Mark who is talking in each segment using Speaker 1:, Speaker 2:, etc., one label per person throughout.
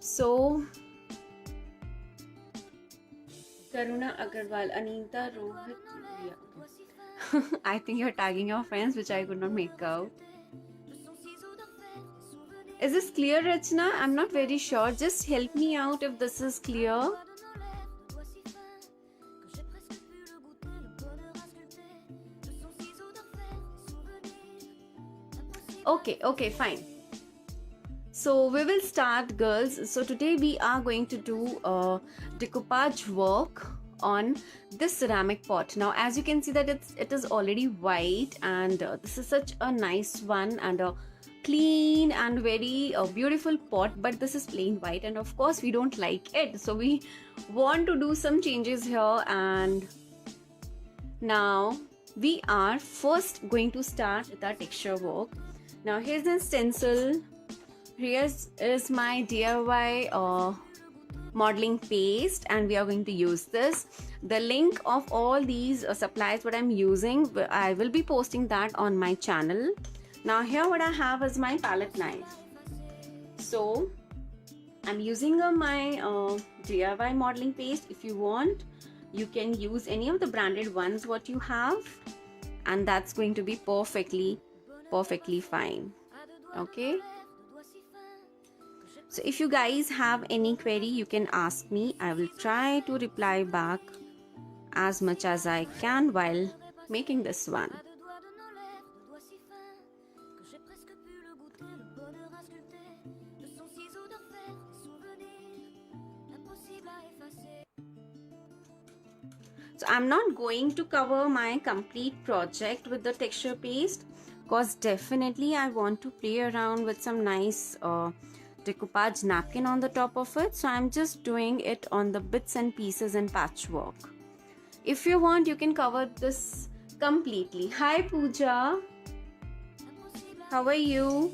Speaker 1: So, Karuna Agarwal, Anita, Rohit, yeah. I think you're tagging your friends, which I could not make out. Is this clear, Rachna? I'm not very sure. Just help me out if this is clear. Okay, fine. So we will start, girls. So today we are going to do a decoupage work on this ceramic pot. Now as you can see that it is already white, and this is such a nice one and a clean and very beautiful pot, but this is plain white and of course we don't like it, so we want to do some changes here. And now we are first going to start with our texture work. Now here's the stencil. Here is my DIY modeling paste, and we are going to use this. The link of all these supplies what I'm using, I will be posting that on my channel. Now here what I have is my palette knife. So I'm using my DIY modeling paste. If you want, you can use any of the branded ones what you have, and that's going to be perfectly fine. Okay. So if you guys have any query, you can ask me. I will try to reply back as much as I can while making this one. So I'm not going to cover my complete project with the texture paste, because definitely I want to play around with some nice decoupage napkin on the top of it. So I'm just doing it on the bits and pieces and patchwork. If you want, you can cover this completely. Hi Pooja, how are you?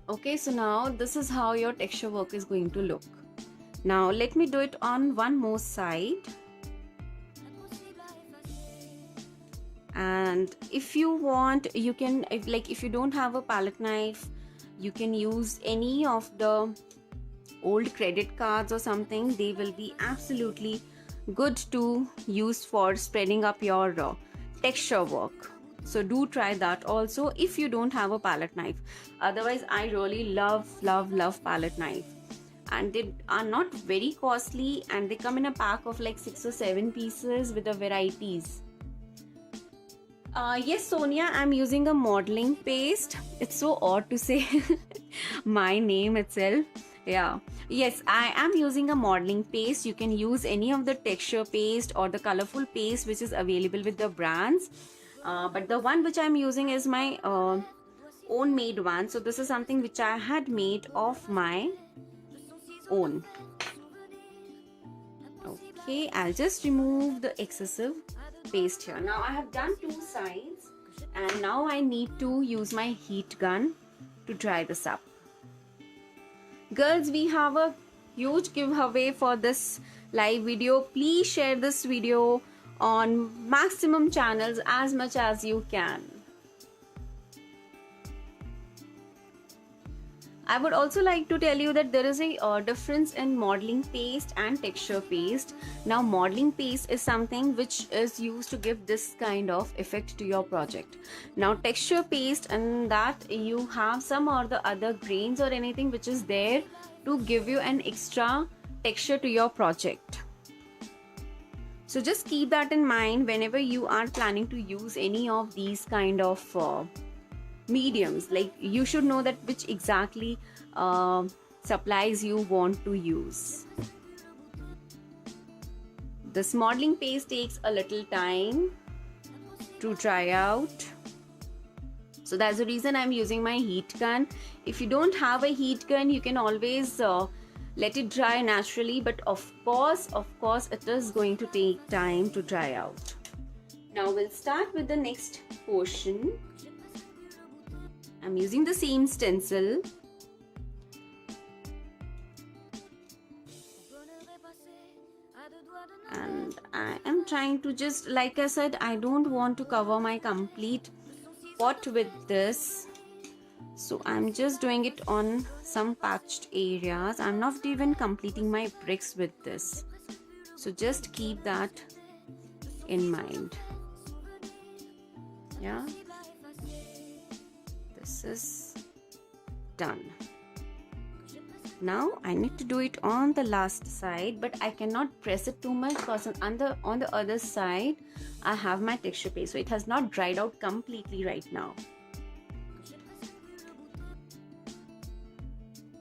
Speaker 1: Okay, so now this is how your texture work is going to look. Now let me do it on one more side. And if you want, you can, if you don't have a palette knife, you can use any of the old credit cards or something. They will be absolutely good to use for spreading up your texture work. So do try that also if you don't have a palette knife. Otherwise, I really love palette knife, and they are not very costly, and they come in a pack of like 6 or 7 pieces with the varieties. Yes, Sonia, I'm using a modeling paste. It's so odd to say my name itself. Yeah. Yes, I am using a modeling paste. You can use any of the texture paste or the colorful paste which is available with the brands. But the one which I'm using is my own made one. So this is something which I had made of my own. Okay, I'll just remove the excessive paste here. Now I have done 2 sides, and now I need to use my heat gun to dry this up. Girls, we have a huge giveaway for this live video. Please share this video on maximum channels as much as you can. I would also like to tell you that there is a difference in modeling paste and texture paste. Now modeling paste is something which is used to give this kind of effect to your project. Now texture paste, and that you have some or the other grains or anything which is there to give you an extra texture to your project. So just keep that in mind whenever you are planning to use any of these kind of mediums. Like, you should know that which exactly supplies you want to use. This modeling paste takes a little time to dry out, so that's the reason I'm using my heat gun. If you don't have a heat gun, you can always let it dry naturally, but of course it is going to take time to dry out. Now we'll start with the next portion. I'm using the same stencil. And I am trying to just, like I said, I don't want to cover my complete pot with this. So I'm just doing it on some patched areas. I'm not even completing my bricks with this. So just keep that in mind. Yeah, this is done. Now I need to do it on the last side, but I cannot press it too much because on the other side I have my texture paste, so it has not dried out completely right now.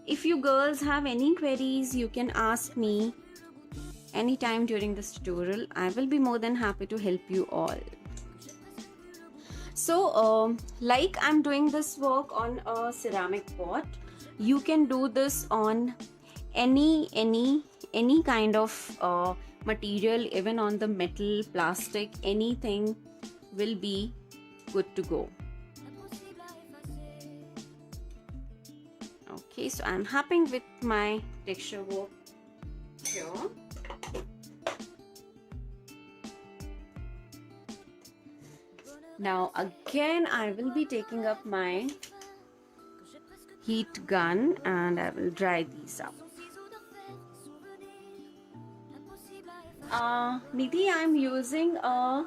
Speaker 1: If you girls have any queries, you can ask me anytime during this tutorial. I will be more than happy to help you all. So like I'm doing this work on a ceramic pot, you can do this on any kind of material, even on the metal, plastic, anything will be good to go. Okay, so I'm happy with my texture work here. Now again I will be taking up my heat gun and I will dry these up. Nidhi, I'm using a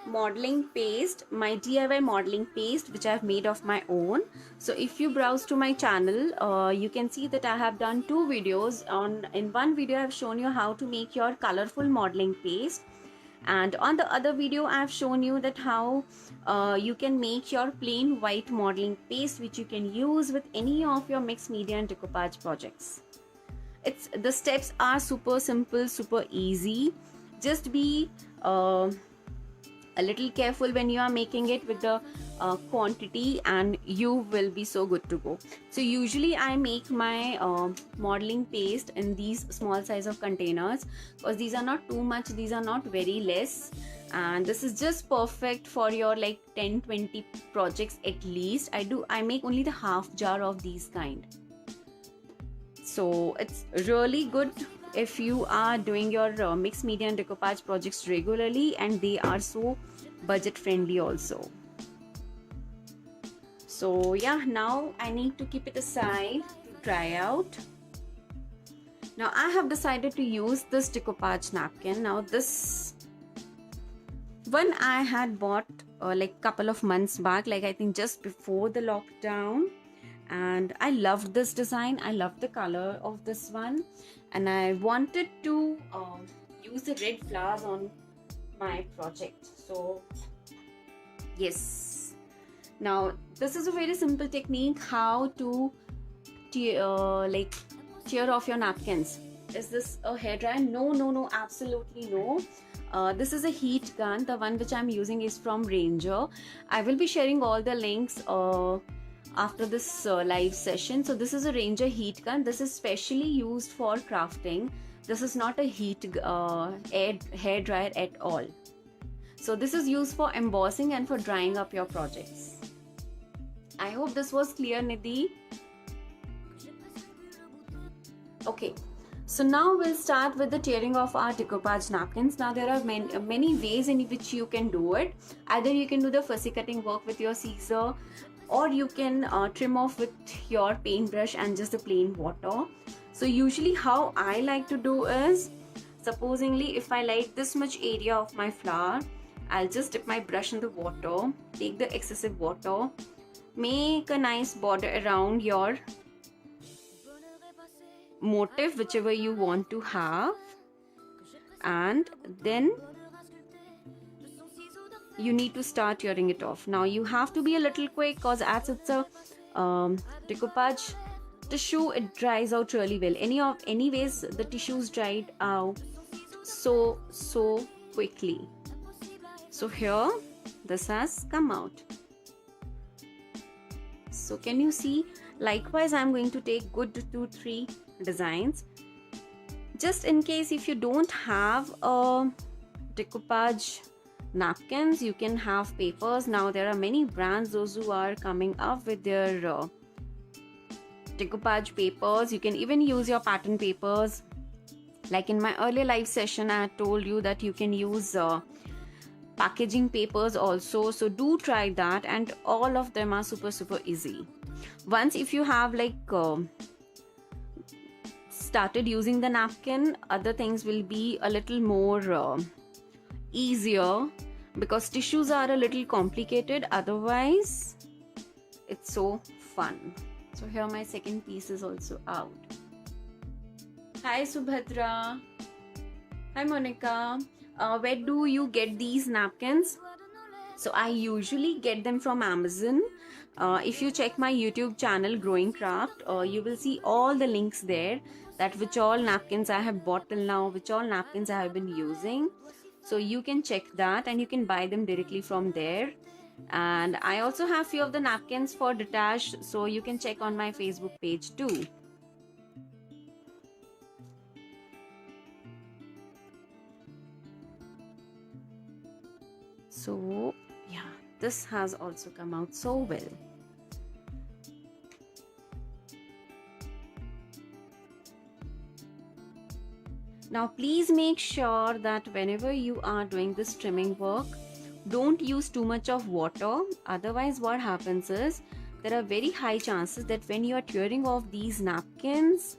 Speaker 1: modeling paste, my DIY modeling paste, which I've made of my own. So if you browse to my channel, you can see that I have done 2 videos. In one video I've shown you how to make your colorful modeling paste, and on the other video I've shown you that how you can make your plain white modeling paste, which you can use with any of your mixed media and decoupage projects. The steps are super simple, super easy. Just be a little careful when you are making it with the quantity, and you will be so good to go. So usually I make my modeling paste in these small size of containers, because these are not too much, these are not very less, and this is just perfect for your like 10-20 projects at least. I make only the half jar of these kind. So it's really good if you are doing your mixed media and decoupage projects regularly, and they are so budget friendly also. So yeah, now I need to keep it aside to dry out. Now I have decided to use this decoupage napkin. Now this one I had bought like couple of months back, like I think just before the lockdown, and I loved this design. I loved the color of this one, and I wanted to use the red flowers on my project. So yes, now this is a very simple technique how to tear off your napkins. Is this a hairdryer? No, absolutely no. This is a heat gun. The one which I'm using is from Ranger. I will be sharing all the links after this live session. So this is a Ranger heat gun. This is specially used for crafting. This is not a hair dryer at all. So this is used for embossing and for drying up your projects. I hope this was clear, Nidhi. Okay, so now we'll start with the tearing of our decoupage napkins. Now there are many ways in which you can do it. Either you can do the fussy cutting work with your scissor, or you can trim off with your paintbrush and just the plain water. So usually how I like to do is, supposingly if I like this much area of my flower, I'll just dip my brush in the water, take the excessive water, make a nice border around your motif, whichever you want to have, and then you need to start tearing it off. Now you have to be a little quick, because as it's a decoupage tissue, it dries out really well. Anyways, the tissues dried out so quickly. So here this has come out. So can you see? Likewise, I'm going to take good 2-3 designs. Just in case if you don't have a decoupage napkins, you can have papers. Now there are many brands, those who are coming up with their decoupage papers. You can even use your pattern papers. Like in my earlier live session, I told you that you can use packaging papers also. So do try that, and all of them are super easy. once if you have like started using the napkin, other things will be a little more easier, because tissues are a little complicated. Otherwise it's so fun. So here my second piece is also out. Hi Subhadra. Hi Monica. Where do you get these napkins? So I usually get them from Amazon. If you check my YouTube channel Growing Craft, you will see all the links there, that which all napkins I have bought till now, which all napkins I have been using. So you can check that and you can buy them directly from there. And I also have few of the napkins for detached, so you can check on my Facebook page too. So yeah, this has also come out so well. Now please make sure that whenever you are doing this trimming work, don't use too much of water. Otherwise what happens is, there are very high chances that when you are tearing off these napkins,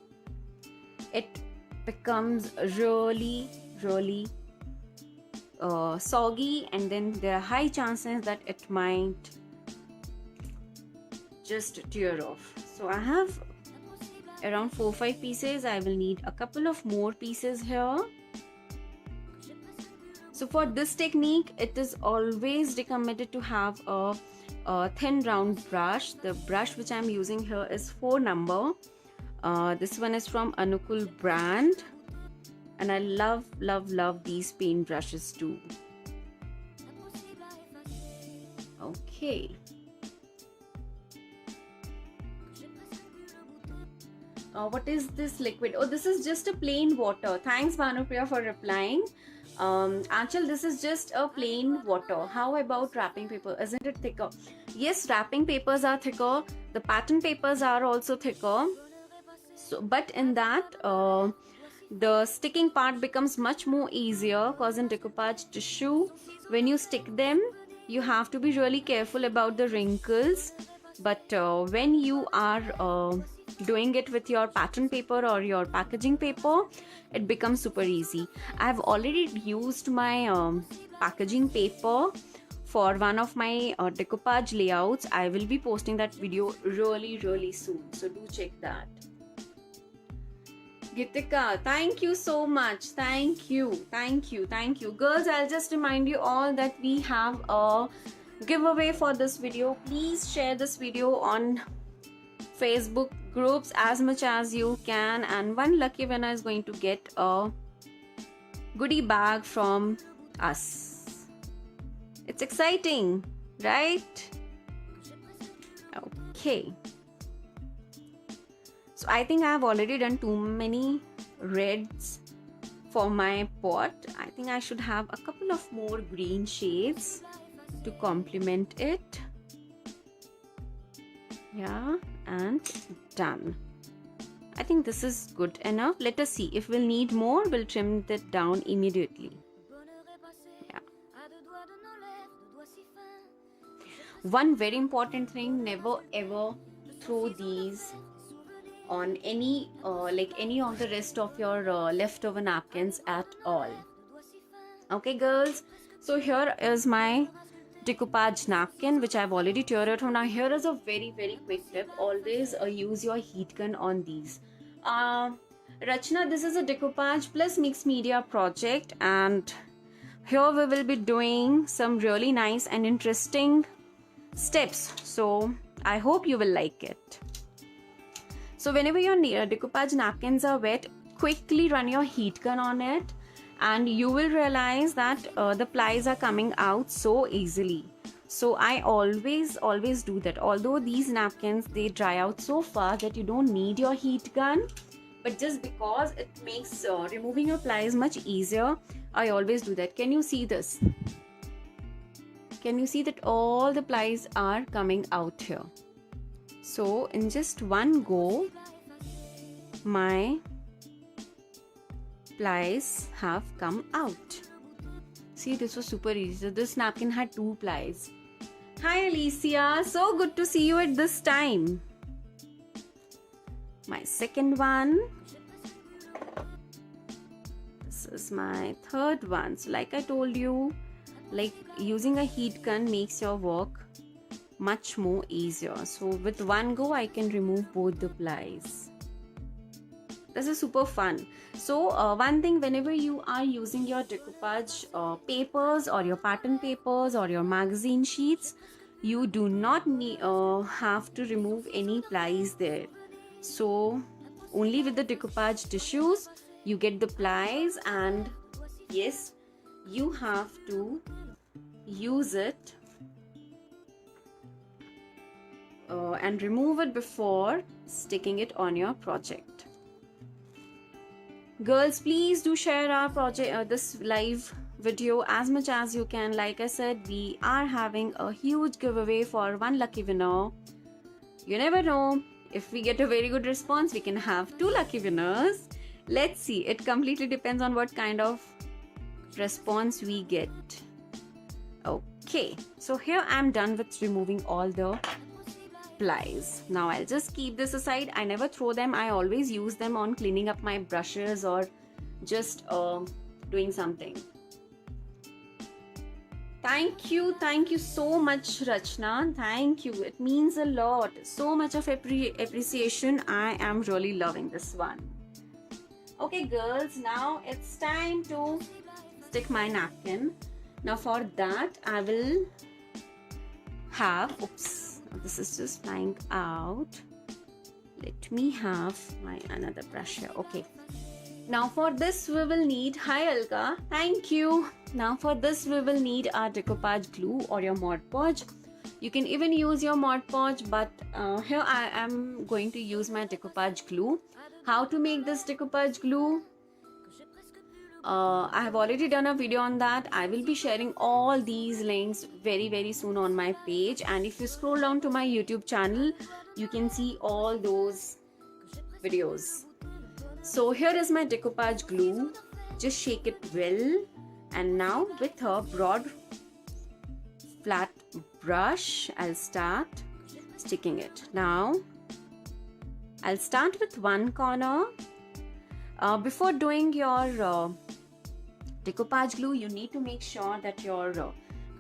Speaker 1: it becomes really soggy, and then there are high chances that it might just tear off. So I have around 4-5 pieces. I will need a couple of more pieces here. So for this technique, it is always recommended to have a thin round brush. The brush which I am using here is 4 number. This one is from Anukul brand, and I love these paint brushes too. Okay. What is this liquid? Oh, this is just a plain water. Thanks Bhanupriya for replying. Anchal, this is just a plain water. How about wrapping paper? Isn't it thicker? Yes, wrapping papers are thicker. The pattern papers are also thicker. So, but in that, the sticking part becomes much more easier, because in decoupage tissue, when you stick them, you have to be really careful about the wrinkles. But when you are doing it with your pattern paper or your packaging paper, it becomes super easy. I have already used my packaging paper for one of my decoupage layouts. I will be posting that video really soon, so do check that. Gitika, thank you so much. Thank you. Girls, I'll just remind you all that we have a giveaway for this video. Please share this video on Facebook groups as much as you can, and one lucky winner is going to get a goodie bag from us. It's exciting, right? Okay. So I think I have already done too many reds for my pot. I think I should have a couple of more green shades to complement it. Yeah, and done. I think this is good enough. Let us see. If we'll need more, we'll trim it down immediately. Yeah. One very important thing, never ever throw these on any any of the rest of your leftover napkins at all. Okay girls, so here is my decoupage napkin which I've already teared from. Now here is a very quick tip. Always use your heat gun on these. Rachna, this is a decoupage plus mixed media project, and here we will be doing some really nice and interesting steps, so I hope you will like it. So whenever your decoupage napkins are wet, quickly run your heat gun on it, and you will realize that the plies are coming out so easily. So I always do that. Although these napkins, they dry out so fast that you don't need your heat gun, but just because it makes removing your plies much easier, I always do that. Can you see this? Can you see that all the plies are coming out here? So in just one go, my plies have come out. See, this was super easy. So this napkin had 2 plies. Hi Alicia, so good to see you at this time. my second one. This is my third one. So like I told you, like using a heat gun makes your work much more easier. So with one go I can remove both the plies. This is super fun. So one thing, whenever you are using your decoupage papers or your pattern papers or your magazine sheets, you do not have to remove any plies there. So only with the decoupage tissues you get the plies, and yes, you have to use it and remove it before sticking it on your project. Girls, please do share our project, this live video as much as you can. Like I said, we are having a huge giveaway for one lucky winner. You never know, if we get a very good response, we can have 2 lucky winners. Let's see, it completely depends on what kind of response we get. Okay, so here I'm done with removing all the plies. Now I'll just keep this aside. I never throw them. I always use them on cleaning up my brushes or just doing something. Thank you so much, Rachna. Thank you. It means a lot. So much of appreciation. I am really loving this one. Okay, girls, now it's time to stick my napkin. Now for that, I will have, oops, this is just flying out. Let me have my another brush here. Okay. Now for this we will need, hi Alka, thank you. Now for this we will need our decoupage glue or your Mod Podge. You can even use your Mod Podge, but here I am going to use my decoupage glue. How to make this decoupage glue? I have already done a video on that. I will be sharing all these links very soon on my page, and if you scroll down to my YouTube channel, you can see all those videos. So here is my decoupage glue. Just shake it well, and now with a broad flat brush I'll start sticking it. Now I'll start with one corner. Before doing your decoupage glue, you need to make sure that your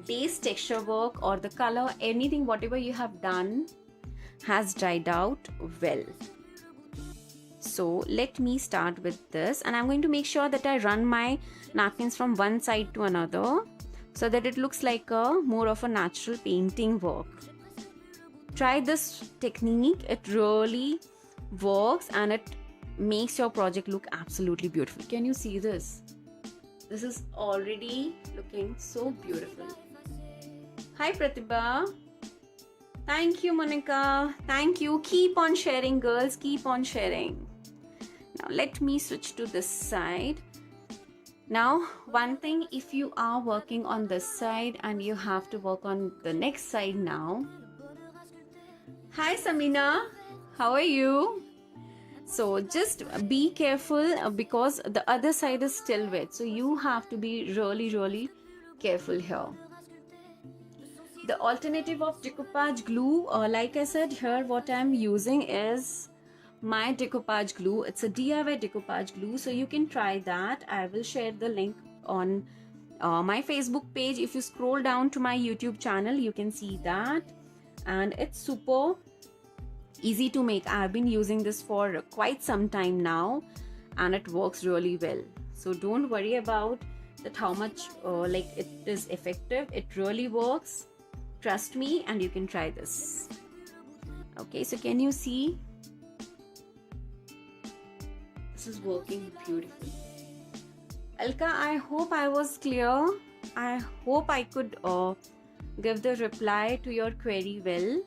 Speaker 1: base texture work or the color, anything, whatever you have done, has dried out well. So let me start with this, and I'm going to make sure that I run my napkins from one side to another so that it looks like a more of a natural painting work. Try this technique. It really works and it makes your project look absolutely beautiful. Can you see this? This is already looking so beautiful. Hi Pratibha. Thank you Monica. Thank you. Keep on sharing, girls. Keep on sharing. Now let me switch to this side. Now one thing, if you are working on this side and you have to work on the next side now. Hi Samina. How are you? So just be careful because the other side is still wet. So you have to be really careful here. The alternative of decoupage glue, like I said here, what I'm using is my decoupage glue. It's a DIY decoupage glue, so you can try that. I will share the link on my Facebook page. If you scroll down to my YouTube channel, you can see that, and it's super easy to make. I've been using this for quite some time now and it works really well. So don't worry about that how much like it is effective. It really works. Trust me, and you can try this. Okay, so can you see? This is working beautifully. Alka, I hope I was clear. I hope I could give the reply to your query well.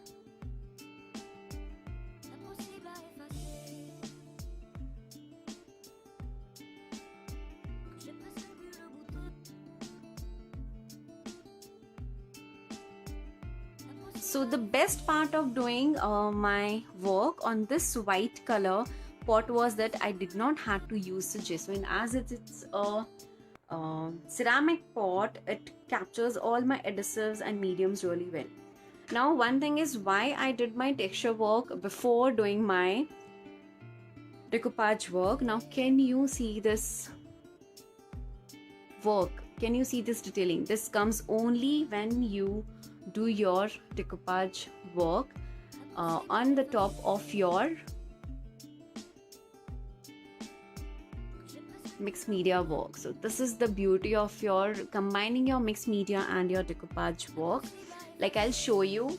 Speaker 1: So the best part of doing my work on this white color pot was that I did not have to use the gesso, and as it's a ceramic pot, it captures all my adhesives and mediums really well. Now one thing is why I did my texture work before doing my decoupage work. Now can you see this work? Can you see this detailing? This comes only when you do your decoupage work on the top of your mixed media work. So this is the beauty of your combining your mixed media and your decoupage work. Like I'll show you.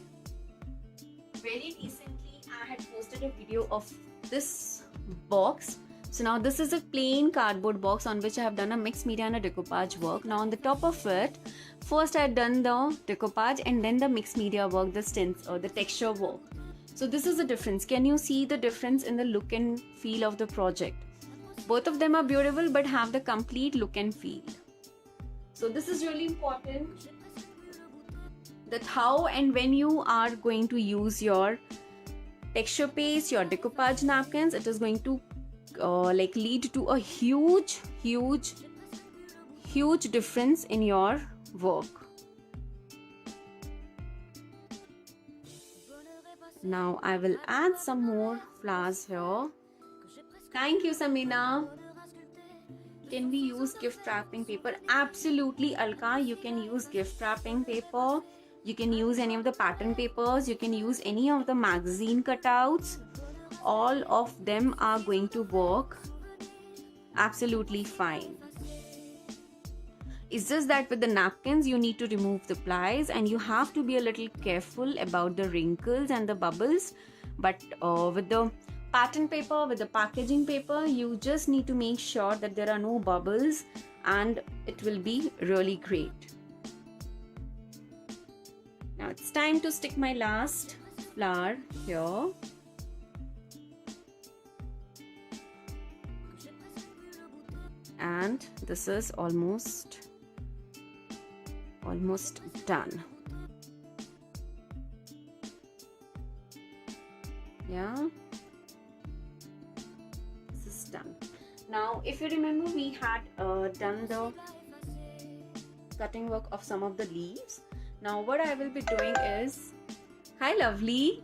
Speaker 1: Very recently I had posted a video of this box. So now this is a plain cardboard box on which I have done a mixed media and a decoupage work. Now on the top of it, first I had done the decoupage and then the mixed media work, the stencil or the texture work. So this is the difference. Can you see the difference in the look and feel of the project? Both of them are beautiful but have the complete look and feel. So this is really important, that how and when you are going to use your texture paste, your decoupage napkins, it is going to lead to a huge difference in your work. Now I will add some more flowers here. Thank you, Samina. Can we use gift wrapping paper? Absolutely, Alka. You can use gift wrapping paper. You can use any of the pattern papers. You can use any of the magazine cutouts. All of them are going to work absolutely fine. It's just that with the napkins, you need to remove the plies and you have to be a little careful about the wrinkles and the bubbles. But with the pattern paper, with the packaging paper, you just need to make sure that there are no bubbles and it will be really great. Now it's time to stick my last flower here. And this is almost done. Yeah, this is done. Now if you remember, we had done the cutting work of some of the leaves. Now what I will be doing is, hi lovely,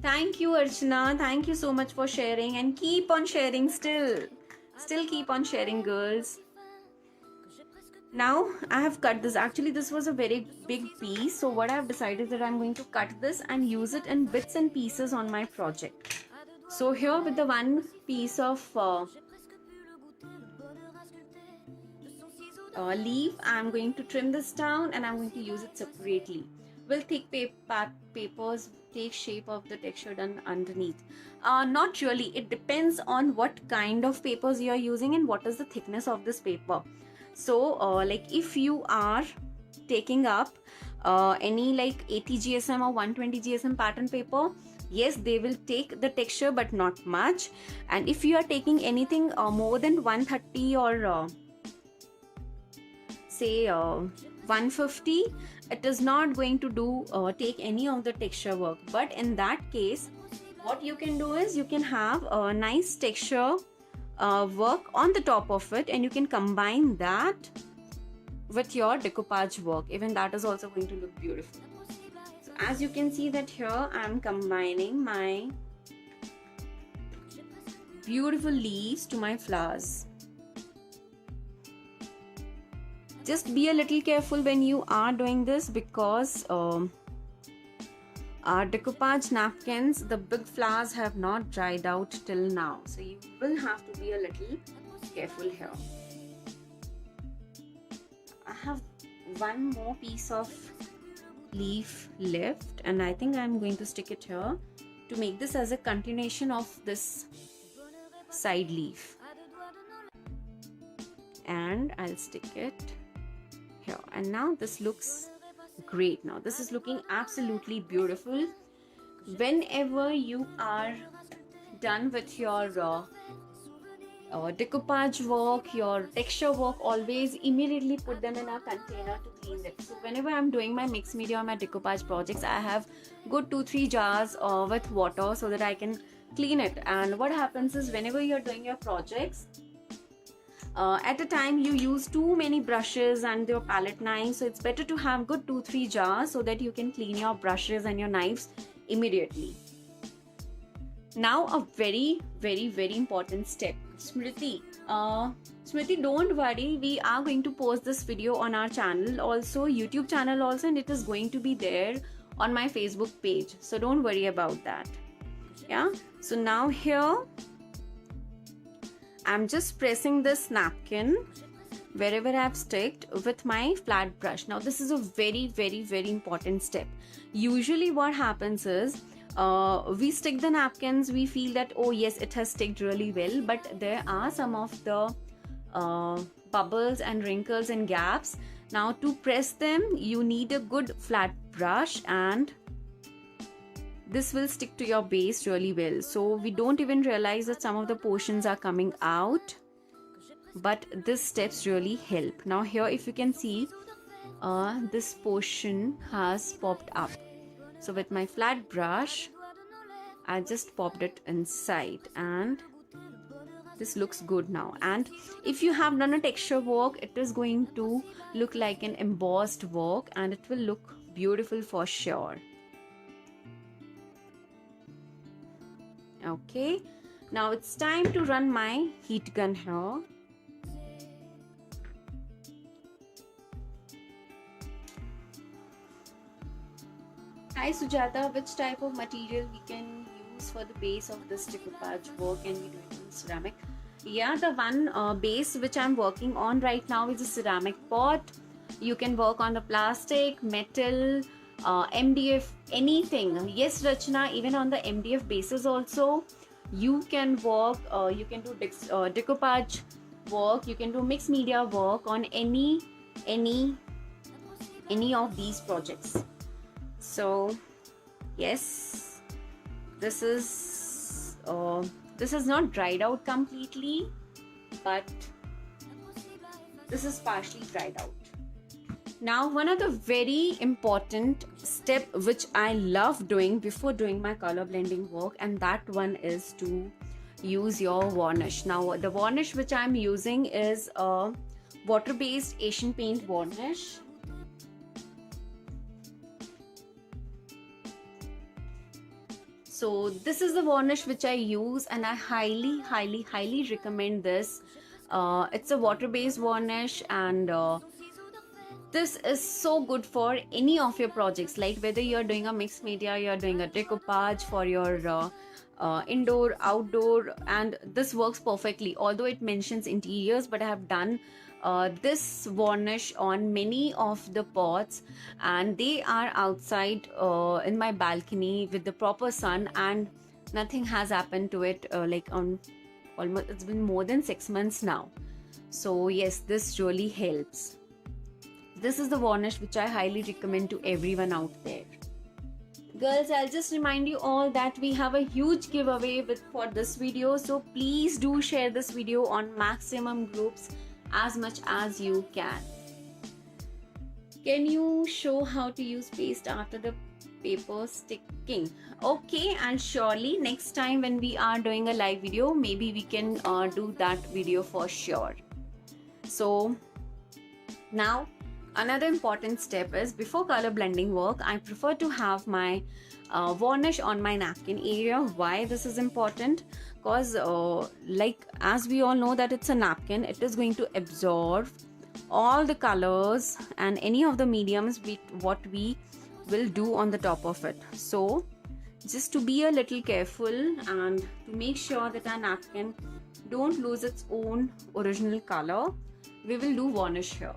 Speaker 1: thank you Archana, thank you so much for sharing, and keep on sharing, still keep on sharing, girls. Now I have cut this. Actually this was a very big piece, so what I have decided that I'm going to cut this and use it in bits and pieces on my project. So here with the one piece of leaf, I'm going to trim this down and I'm going to use it separately. Will thick papers take shape of the texture done underneath? Not really. It depends on what kind of papers you are using and what is the thickness of this paper. So like if you are taking up any like 80 GSM or 120 GSM pattern paper, yes, they will take the texture but not much. And if you are taking anything more than 130 or say 150, it is not going to do take any of the texture work. But in that case, what you can do is you can have a nice texture work on the top of it, and you can combine that with your decoupage work. Even that is also going to look beautiful. So as you can see that here I am combining my beautiful leaves to my flowers. Just be a little careful when you are doing this, because our decoupage napkins, the big flowers have not dried out till now, so you will have to be a little careful here. I have one more piece of leaf left, and I think I'm going to stick it here to make this as a continuation of this side leaf, and I'll stick it here. And now this looks great. Now this is looking absolutely beautiful. Whenever you are done with your decoupage work, your texture work, always immediately put them in a container to clean them. So whenever I'm doing my mixed media or my decoupage projects, I have good 2-3 jars with water so that I can clean it. And what happens is, whenever you're doing your projects, at a time you use too many brushes and your palette knives, so it's better to have good 2-3 jars so that you can clean your brushes and your knives immediately. Now a very important step. Smriti, don't worry, we are going to post this video on our channel also, YouTube channel also, and it is going to be there on my Facebook page, so don't worry about that. Yeah, so now here I'm just pressing this napkin wherever I've sticked with my flat brush. Now this is a very important step. Usually what happens is we stick the napkins, we feel that, oh yes, it has sticked really well, but there are some of the bubbles and wrinkles and gaps. Now to press them, you need a good flat brush, and this will stick to your base really well. So we don't even realize that some of the portions are coming out, but these steps really help. Now here, if you can see, this portion has popped up. So with my flat brush, I just popped it inside, and this looks good now. And if you have done a texture work, it is going to look like an embossed work, and it will look beautiful for sure. Okay, now it's time to run my heat gun here. Hi Sujata, which type of material we can use for the base of this decoupage work? Can we do it in ceramic? Yeah, the one base which I'm working on right now is a ceramic pot. You can work on the plastic, metal, MDF, anything. Yes, Rachna, even on the MDF bases also, you can work, you can do decoupage work, you can do mixed media work on any of these projects. So yes, this is not dried out completely, but this is partially dried out. Now, one of the very important step which I love doing before doing my color blending work, and that one is to use your varnish. Now, the varnish which I'm using is a water-based Asian paint varnish. So this is the varnish which I use, and I highly recommend this. It's a water-based varnish, and this is so good for any of your projects, like whether you're doing a mixed media, you're doing a decoupage for your indoor, outdoor, and this works perfectly. Although it mentions interiors, but I have done this varnish on many of the pots, and they are outside in my balcony with the proper sun, and nothing has happened to it. Like on almost, it's been more than 6 months now. So yes, this really helps. This is the varnish which I highly recommend to everyone out there. Girls, I'll just remind you all that we have a huge giveaway for this video, so please do share this video on maximum groups as much as you can. Can you show how to use paste after the paper sticking? Okay, and surely next time when we are doing a live video, maybe we can do that video for sure. So now, another important step is, before color blending work, I prefer to have my varnish on my napkin area. Why this is important? Because like as we all know that it's a napkin, it is going to absorb all the colors and any of the mediums what we will do on the top of it. So just to be a little careful and to make sure that our napkin don't lose its own original color, we will do varnish here.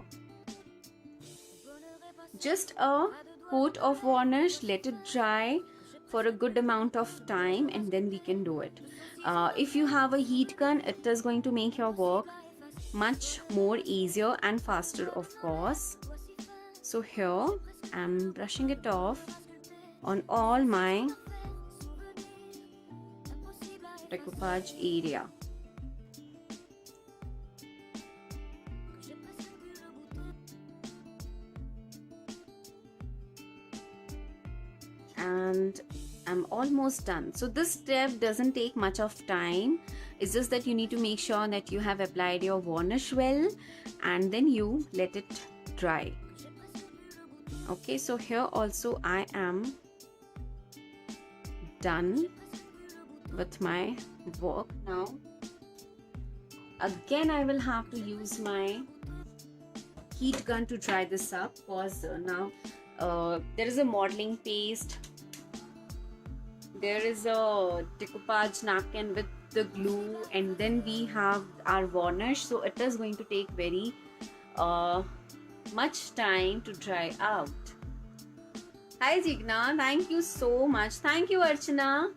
Speaker 1: Just a coat of varnish, let it dry for a good amount of time, and then we can do it. If you have a heat gun, it is going to make your work much more easier and faster, of course. So here I'm brushing it off on all my decoupage area. And I'm almost done. So this step doesn't take much of time. It's just that you need to make sure that you have applied your varnish well, and then you let it dry. Okay, so here also I am done with my work. Now again I will have to use my heat gun to dry this up, because now there is a modeling paste, there is a decoupage napkin with the glue, and then we have our varnish, so it is going to take very much time to dry out. Hi Jigna, thank you so much. Thank you Archana.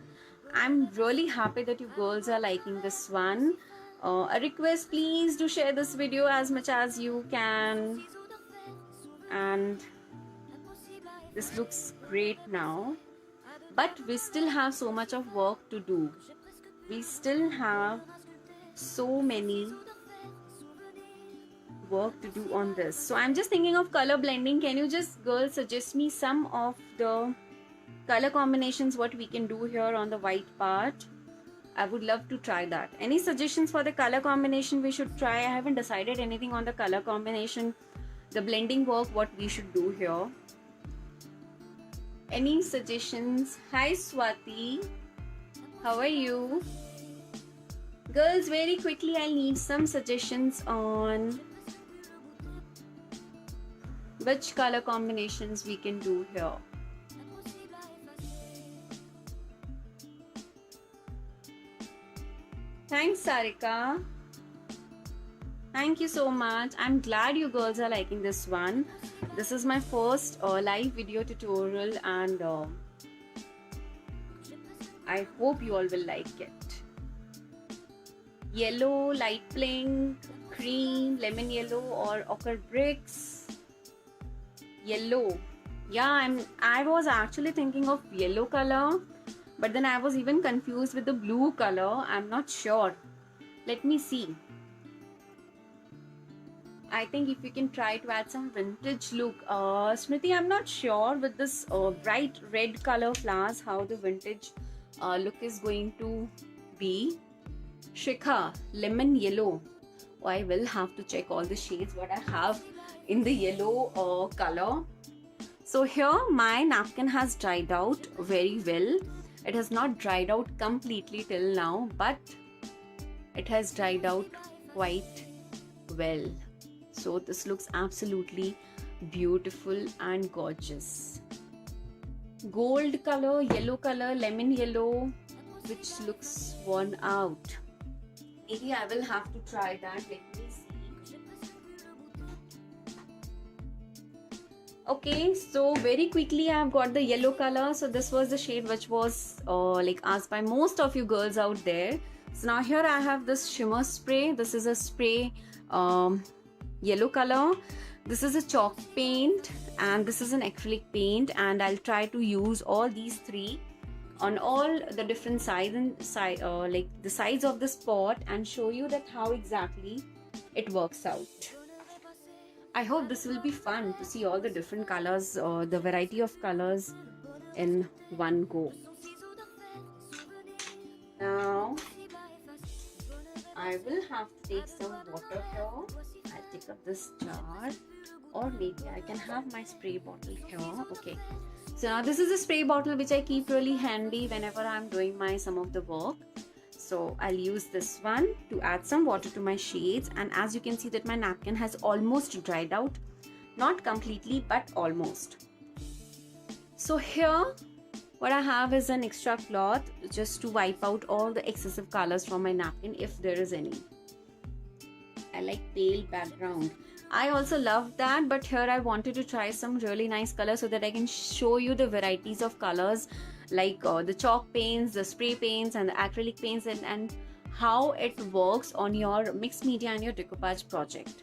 Speaker 1: I'm really happy that you girls are liking this one. A request, please do share this video as much as you can. And this looks great now, but we still have so much of work to do. We still have so many work to do on this. So I'm just thinking of color blending. Can you just girls suggest me some of the color combinations what we can do here on the white part? I would love to try that. Any suggestions for the color combination we should try? I haven't decided anything on the color combination, the blending work, what we should do here. Any suggestions? Hi Swati, how are you? Girls, very quickly I'll need some suggestions on which color combinations we can do here. Thanks Sarika. Thank you so much. I'm glad you girls are liking this one. This is my first live video tutorial, and I hope you all will like it. Yellow, light pink, cream, lemon yellow, or ochre bricks. Yellow. Yeah, I was actually thinking of yellow color, but then I was even confused with the blue color. I'm not sure. Let me see. I think if you can try to add some vintage look. Smriti, I'm not sure with this bright red color flowers how the vintage look is going to be. Shikha, lemon yellow. Oh, I will have to check all the shades what I have in the yellow color. So here my napkin has dried out very well. It has not dried out completely till now, but it has dried out quite well. So this looks absolutely beautiful and gorgeous. Gold color, yellow color, lemon yellow, which looks worn out. Maybe I will have to try that. Let me see. Okay, so very quickly I have got the yellow color. So this was the shade which was like asked by most of you girls out there. So now here I have this shimmer spray. This is a spray yellow color. This is a chalk paint, and this is an acrylic paint, and I'll try to use all these three on all the different sides and like the sides of this pot, and show you that how exactly it works out. I hope this will be fun to see all the different colors, the variety of colors in one go. Now I will have to take some water here. I'll take up this jar, or maybe I can have my spray bottle here. Okay, so now this is a spray bottle which I keep really handy whenever I'm doing some of the work. So I'll use this one to add some water to my shades, and as you can see that my napkin has almost dried out, not completely but almost. So here what I have is an extra cloth just to wipe out all the excessive colors from my napkin if there is any. I like pale background. I also love that, but here I wanted to try some really nice colors so that I can show you the varieties of colors, like the chalk paints, the spray paints, and the acrylic paints, and how it works on your mixed media and your decoupage project.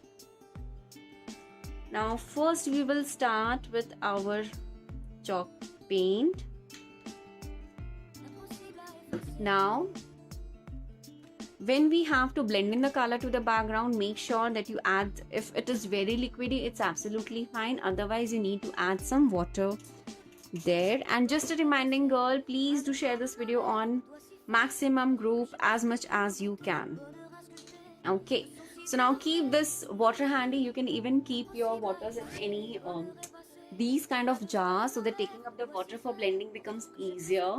Speaker 1: Now first we will start with our chalk paint. Now when we have to blend in the color to the background, make sure that you add, if it is very liquidy, it's absolutely fine, otherwise you need to add some water there. And just a reminding girl, please do share this video on maximum group as much as you can. Okay, so now keep this water handy. You can even keep your waters in any these kind of jars, so that taking up the water for blending becomes easier.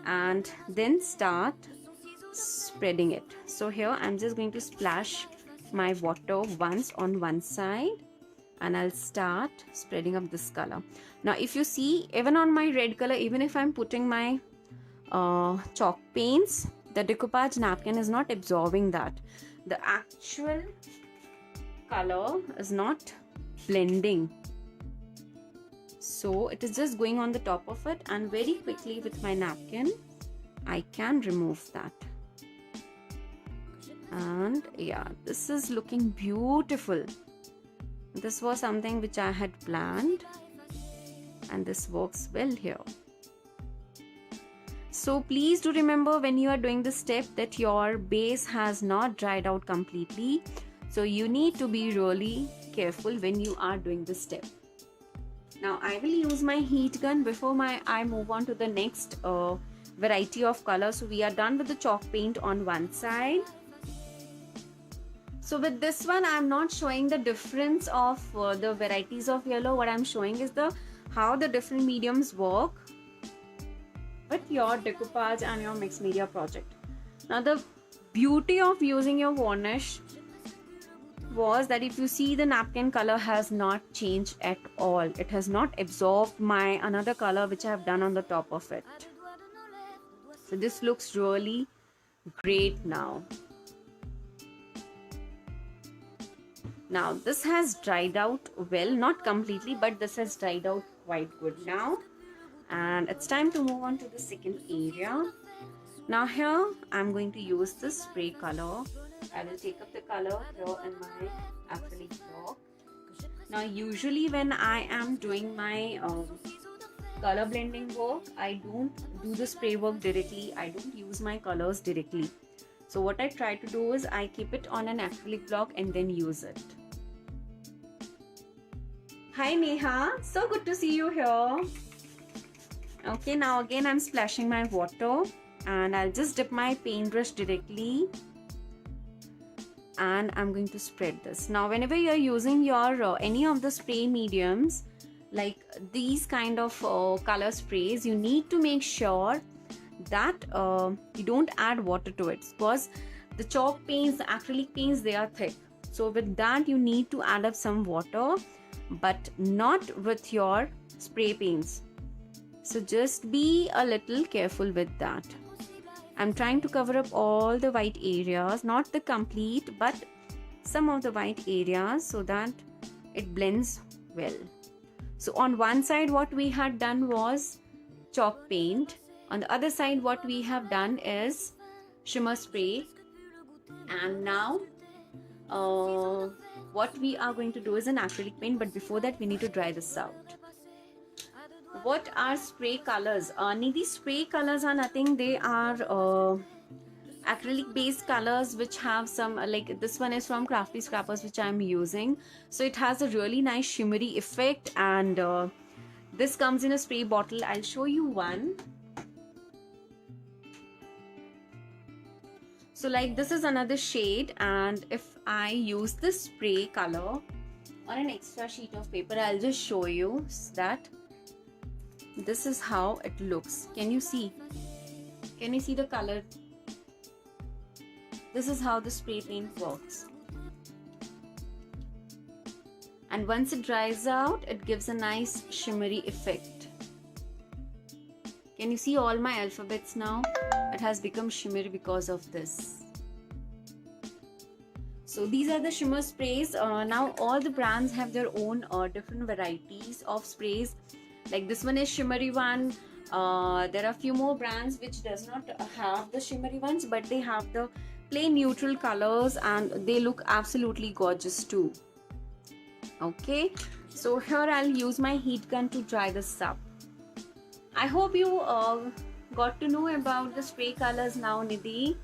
Speaker 1: and then start spreading it. So here I'm just going to splash my water once on one side, and I'll start spreading up this color. Now if you see, even on my red color, even if I'm putting my chalk paints, the decoupage napkin is not absorbing that. The actual color is not blending, so it is just going on the top of it, and very quickly with my napkin I can remove that. And yeah, this is looking beautiful. This was something which I had planned, and this works well here. So please do remember when you are doing this step that your base has not dried out completely. So you need to be really careful when you are doing this step. Now I will use my heat gun before I move on to the next variety of color. So we are done with the chalk paint on one side. So with this one, I'm not showing the difference of the varieties of yellow. What I'm showing is how the different mediums work with your decoupage and your mixed media project. Now the beauty of using your varnish was that if you see, the napkin color has not changed at all. It has not absorbed my another color which I have done on the top of it. So this looks really great now. Now this has dried out well, not completely, but this has dried out quite good now. And it's time to move on to the second area. Now here I'm going to use this spray color. I will take up the color here in my acrylic block. Now usually when I am doing my color blending work, I don't do the spray work directly. I don't use my colors directly. So what I try to do is I keep it on an acrylic block and then use it. Hi Neha, so good to see you here. Okay, now again I'm splashing my water, and I'll just dip my paintbrush directly, and I'm going to spread this. Now whenever you're using your any of the spray mediums like these kind of color sprays, you need to make sure that you don't add water to it, because the chalk paints, the acrylic paints, they are thick. So with that you need to add up some water, but not with your spray paints. So just be a little careful with that. I'm trying to cover up all the white areas, not the complete, but some of the white areas, so that it blends well. So on one side what we had done was chalk paint. On the other side what we have done is shimmer spray. And now what we are going to do is an acrylic paint, but before that we need to dry this out. What are spray colors? Nidhi, spray colors are nothing. They are acrylic based colors which have some like this one is from Crafty Scrappers, which I'm using. So it has a really nice shimmery effect, and this comes in a spray bottle. I'll show you one. So like this is another shade, and if I use this spray color on an extra sheet of paper, I'll just show you that this is how it looks. Can you see? Can you see the color? This is how the spray paint works. And once it dries out, it gives a nice shimmery effect. Can you see all my alphabets now? It has become shimmery because of this. So these are the shimmer sprays. Now all the brands have their own different varieties of sprays. Like this one is shimmery one. There are a few more brands which does not have the shimmery ones, but they have the plain neutral colors, and they look absolutely gorgeous too. Okay, so here I'll use my heat gun to dry this up. I hope you got to know about the spray colors now, Nidhi.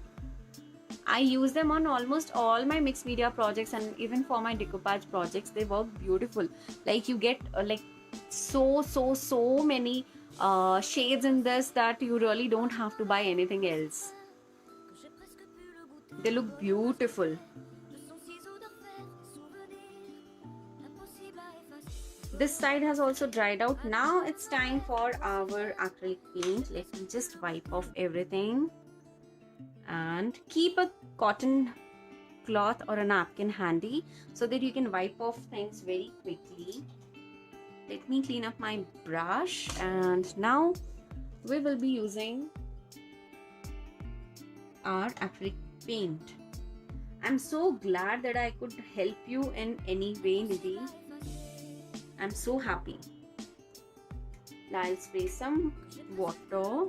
Speaker 1: I use them on almost all my mixed media projects, and even for my decoupage projects they work beautiful. Like you get like so many shades in this that you really don't have to buy anything else. They look beautiful. this side has also dried out. Now it's time for our acrylic paint. Let me just wipe off everything and keep a cotton cloth or a napkin handy so that you can wipe off things very quickly. Let me clean up my brush, and now we will be using our acrylic paint. I'm so glad that I could help you in any way, Nidhi. I'm so happy. Now I'll spray some water,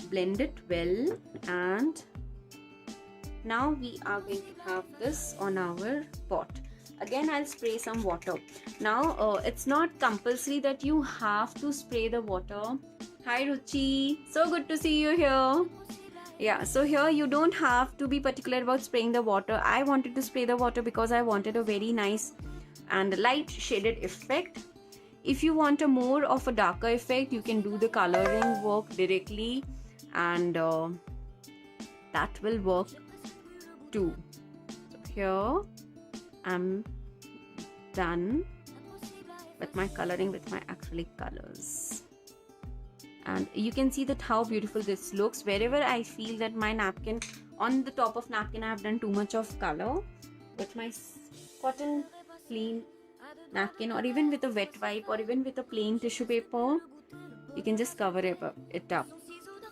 Speaker 1: blend it well, and now we are going to have this on our pot. Again, I'll spray some water. Now it's not compulsory that you have to spray the water. Hi Ruchi, so good to see you here. Yeah, so here you don't have to be particular about spraying the water. I wanted to spray the water because I wanted a very nice and light shaded effect. If you want a more of a darker effect, you can do the coloring work directly, and that will work too. So here I'm done with my coloring with my acrylic colors, and you can see that how beautiful this looks. Wherever I feel that my napkin, on the top of napkin I have done too much of color, with my cotton clean napkin or even with a wet wipe or even with a plain tissue paper, you can just cover it up.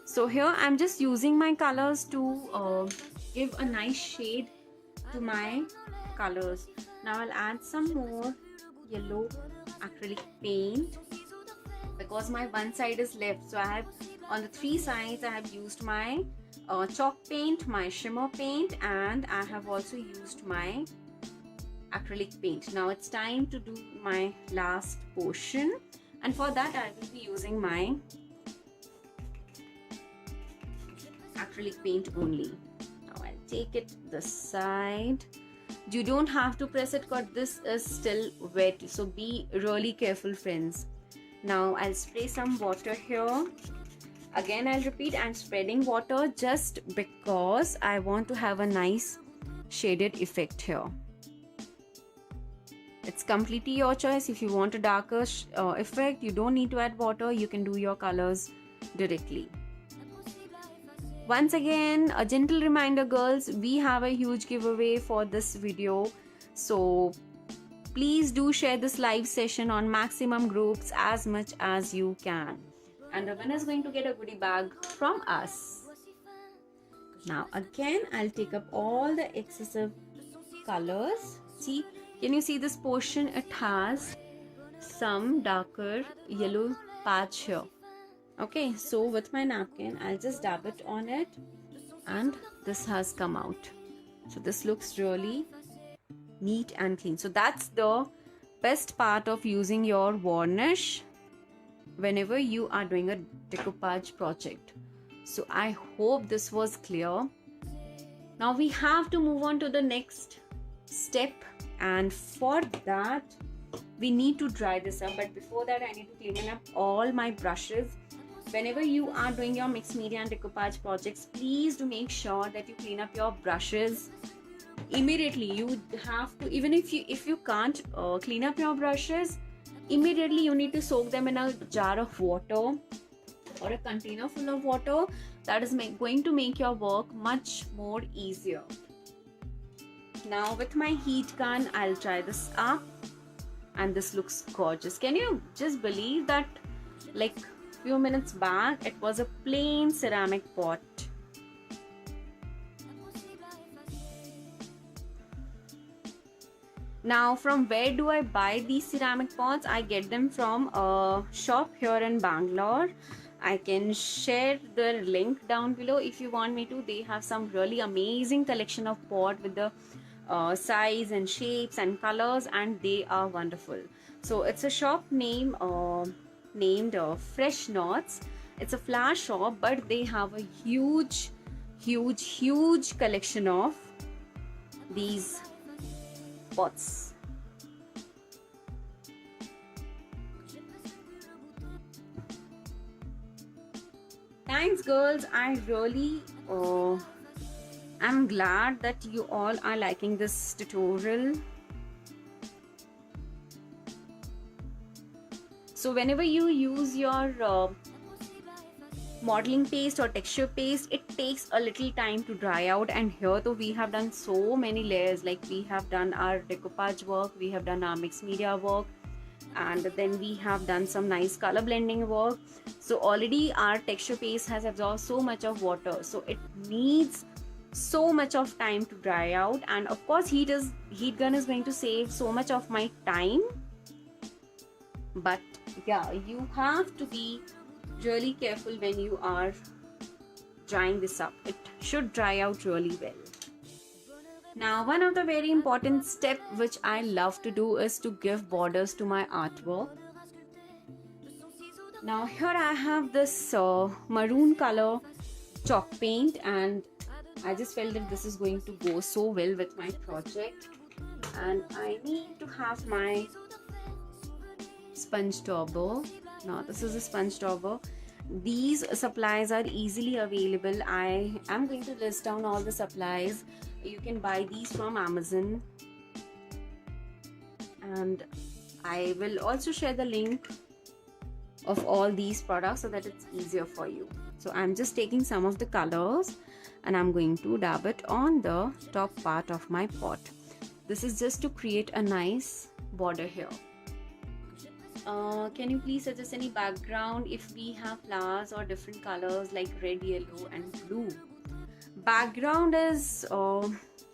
Speaker 1: So here I'm just using my colors to give a nice shade to my colors. Now I'll add some more yellow acrylic paint because my one side is left. So I have, on the three sides I have used my chalk paint, my shimmer paint, and I have also used my acrylic paint. Now it's time to do my last portion, and for that I will be using my acrylic paint only. Now I'll take it this side. You don't have to press it because this is still wet, so be really careful, friends. Now I'll spray some water here. Again, I'll repeat, I'm spreading water just because I want to have a nice shaded effect here. It's completely your choice. If you want a darker effect, you don't need to add water. You can do your colors directly. Once again, a gentle reminder, girls, we have a huge giveaway for this video. So please do share this live session on maximum groups as much as you can. And the winner is going to get a goodie bag from us. Now again, I'll take up all the excessive colors. See, can you see this portion? It has some darker yellow patch here. Okay, so with my napkin, I'll just dab it on it, and this has come out. So this looks really neat and clean. So that's the best part of using your varnish whenever you are doing a decoupage project. So I hope this was clear. Now we have to move on to the next step, and for that we need to dry this up. But before that, I need to clean up all my brushes. Whenever you are doing your mixed media and decoupage projects, please do make sure that you clean up your brushes immediately. You have to, even if you can't clean up your brushes immediately, you need to soak them in a jar of water or a container full of water. That is going to make your work much more easier. Now with my heat gun, I'll dry this up, and this looks gorgeous. Can you just believe that, like few minutes back it was a plain ceramic pot? Now from where do I buy these ceramic pots? I get them from a shop here in Bangalore. I can share the link down below if you want me to. They have some really amazing collection of pot with the size and shapes and colors, and they are wonderful. So it's a shop name named Fresh Knots. It's a flower shop, but they have a huge collection of these pots. Thanks, girls. I really I'm glad that you all are liking this tutorial. So whenever you use your modeling paste or texture paste, it takes a little time to dry out. And here though we have done so many layers, like we have done our decoupage work, we have done our mixed media work, and then we have done some nice color blending work. So already our texture paste has absorbed so much of water, so it needs so much of time to dry out. And of course heat gun is going to save so much of my time, but yeah, you have to be really careful when you are drying this up. It should dry out really well. Now, one of the very important step which I love to do is to give borders to my artwork. Now here I have this maroon color chalk paint, and I just felt that this is going to go so well with my project. And I need to have my sponge dauber. Now this is a sponge dauber. These supplies are easily available. I am going to list down all the supplies. You can buy these from Amazon, and I will also share the link of all these products so that it's easier for you. So I'm just taking some of the colors and I'm going to dab it on the top part of my pot. This is just to create a nice border here. Can you please suggest any background if we have flowers or different colors like red, yellow and blue? Background is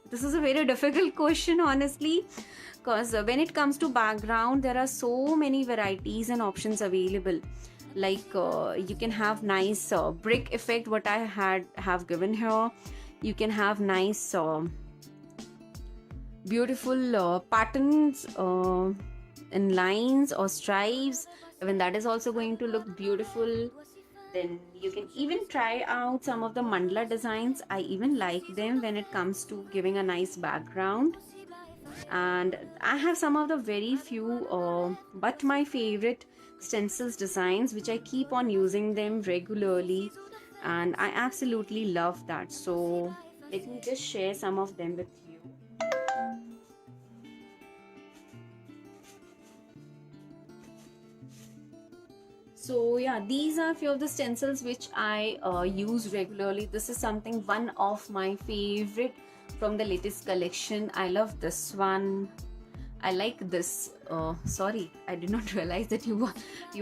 Speaker 1: this is a very difficult question, honestly, because when it comes to background, there are so many varieties and options available. Like you can have nice brick effect, what I have given here. You can have nice beautiful patterns in lines or stripes, even that is also going to look beautiful. Then you can even try out some of the mandala designs. I even like them when it comes to giving a nice background. And I have some of the very few but my favorite stencils designs which I keep on using them regularly, and I absolutely love that. So let me just share some of them with you. So yeah, these are few of the stencils which I use regularly. This is one of my favorite from the latest collection. I love this one. I like this. Sorry, I did not realize that you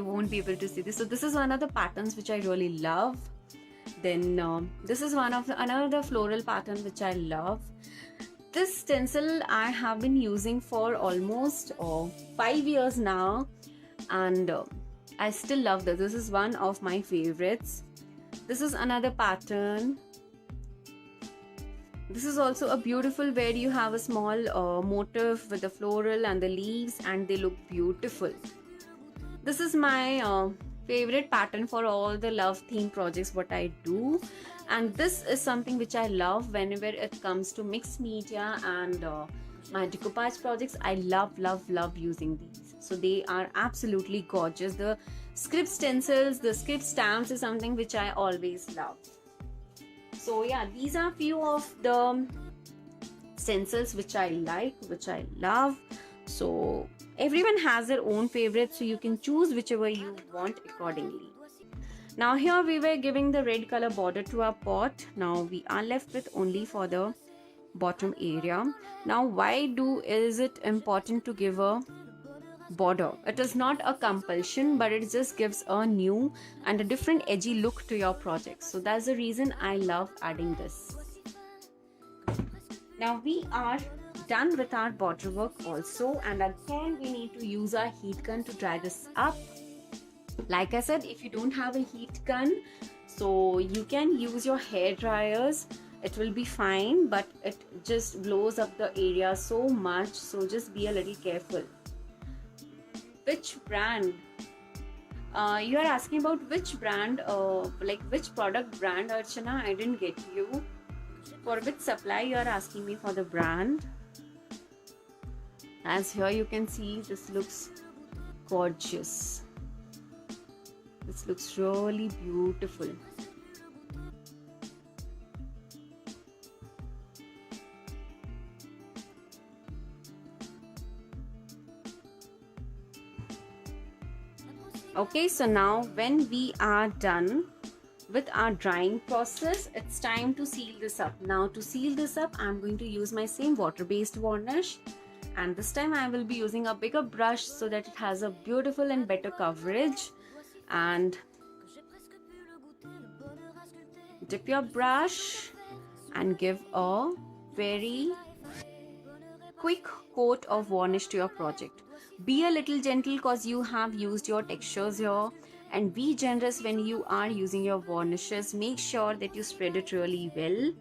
Speaker 1: won't be able to see this. So this is one of the patterns which I really love. Then this is another floral pattern which I love. This stencil I have been using for almost 5 years now, and I still love this. This is one of my favorites. This is another pattern. This is also a beautiful where you have a small motif with the floral and the leaves, and they look beautiful. This is my favorite pattern for all the love theme projects what I do, and this is something which I love whenever it comes to mixed media and my decoupage projects. I love using these. So they are absolutely gorgeous. The script stencils, the script stamps is something which I always love. So yeah, these are few of the stencils which I like, which I love. So everyone has their own favorite, so you can choose whichever you want accordingly. Now here we were giving the red color border to our pot. Now we are left with only for the bottom area. Now why is it important to give a border? It is not a compulsion, but it just gives a new and a different edgy look to your project. So that's the reason I love adding this. Now we are done with our border work also, and again we need to use our heat gun to dry this up. Like I said, if you don't have a heat gun, so you can use your hair dryers. It will be fine, but it just blows up the area so much, so just be a little careful. Which brand? You are asking about which brand, like which product brand, Archana? I didn't get you. For which supply you are asking me for the brand? As here you can see, this looks gorgeous. This looks really beautiful. Okay, so now when we are done with our drying process, it's time to seal this up. Now to seal this up, I'm going to use my same water-based varnish, and this time I will be using a bigger brush so that it has a beautiful and better coverage. And dip your brush and give a very quick coat of varnish to your project. Be a little gentle because you have used your textures here, and be generous when you are using your varnishes. Make sure that you spread it really well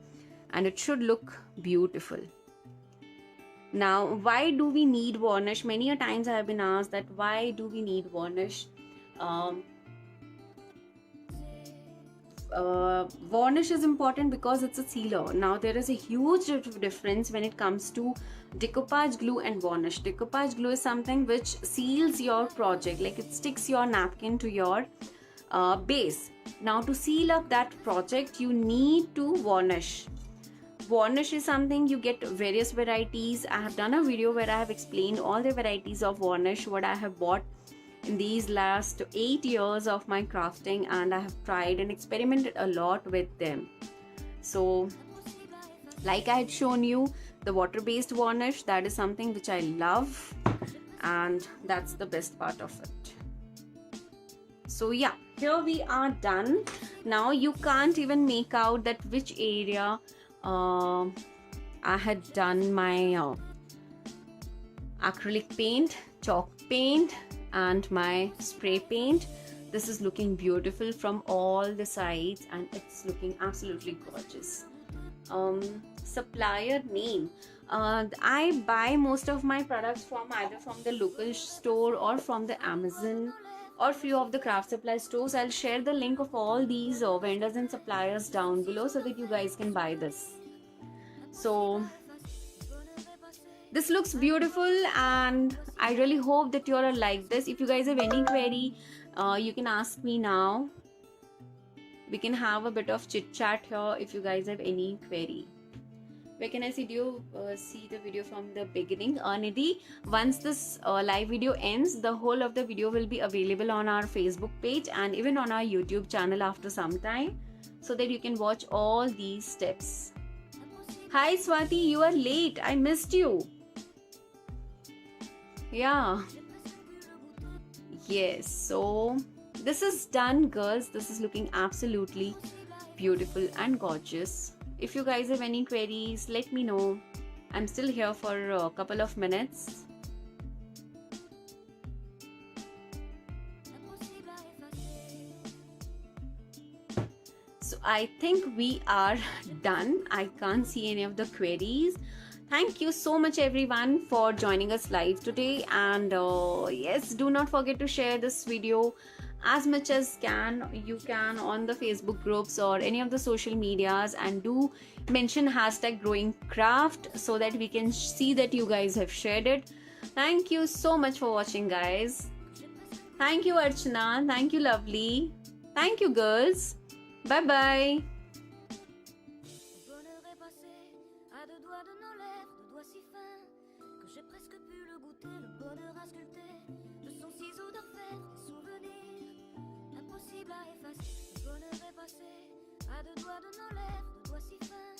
Speaker 1: and it should look beautiful. Now, why do we need varnish? Many a times I have been asked that why do we need varnish? Varnish is important because it's a sealer. Now there is a huge difference when it comes to decoupage glue and varnish. Decoupage glue is something which seals your project, like it sticks your napkin to your base. Now to seal up that project, you need to varnish. Varnish is something you get various varieties. I have done a video where I have explained all the varieties of varnish, what I have bought in these last 8 years of my crafting, and I have tried and experimented a lot with them. So like I had shown you, the water-based varnish, that is something which I love, and that's the best part of it. So yeah, here we are done. Now you can't even make out that which area I had done my acrylic paint, chalk paint and my spray paint. This is looking beautiful from all the sides and it's looking absolutely gorgeous. Supplier name, I buy most of my products from either from the local store or from the Amazon or few of the craft supply stores. I'll share the link of all these vendors and suppliers down below so that you guys can buy this. So this looks beautiful and I really hope that you all like this. If you guys have any query, you can ask me now. We can have a bit of chit chat here if you guys have any query. Where can I see you see the video from the beginning? Nidhi, once this live video ends, the whole of the video will be available on our Facebook page and even on our YouTube channel after some time, so that you can watch all these steps. Hi Swati, you are late. I missed you. Yeah. Yes, so this is done, girls. This is looking absolutely beautiful and gorgeous. If you guys have any queries, let me know. I'm still here for a couple of minutes. So I think we are done. I can't see any of the queries. Thank you so much everyone for joining us live today, and yes, do not forget to share this video as much as you can on the Facebook groups or any of the social medias, and do mention hashtag growingcraft so that we can see that you guys have shared it. Thank you so much for watching, guys. Thank you Archana, thank you Lovely, thank you girls, bye bye.
Speaker 2: J'ai presque pu le goûter, le bonheur à sculpter, de son ciseau d'orfèvre, des souvenirs impossible à effacer. Le bonheur est passé à deux doigts de nos lèvres, de doigts si fins